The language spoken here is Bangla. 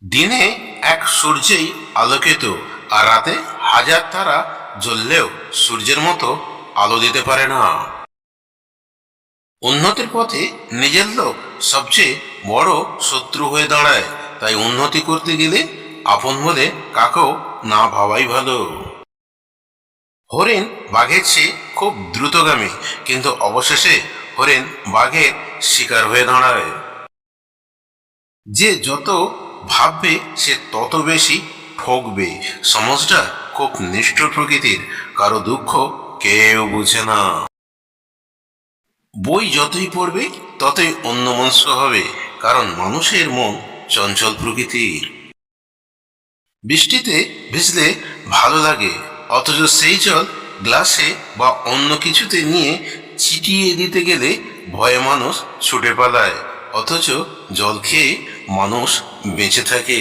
দিনে এক সূর্যেই আলোকিত, আর রাতে হাজার তারা জ্বললেও সূর্যের মতো আলো দিতে পারে না। উন্নতির পথে নিজের লোক সবচেয়ে বড় শত্রু হয়ে দাঁড়ায়। তাই উন্নতি করতে গেলে আপন বলে কাকেও না ভাবাই ভালো। হরিণ বাঘের চেয়ে খুব দ্রুতগামী, কিন্তু অবশেষে হরিণ বাঘের শিকার হয়ে দাঁড়ায়। যে যত ভাববে সে তত বেশি ঠকবে। সমাজটা খুব নিষ্ঠুর প্রকৃতির, কারো দুঃখ কেউ বুঝে না। বই যতই পড়বে ততই অন্যমনস্ক হবে, কারণ মানুষের মন চঞ্চল প্রকৃতির। বৃষ্টিতে ভিজলে ভালো লাগে, অথচ সেই জল গ্লাসে বা অন্য কিছুতে নিয়ে ছিটিয়ে দিতে গেলে ভয়ে মানুষ ছুটে পালায়, অথচ জল খেয়ে মানুষ বেঁচে থাকে।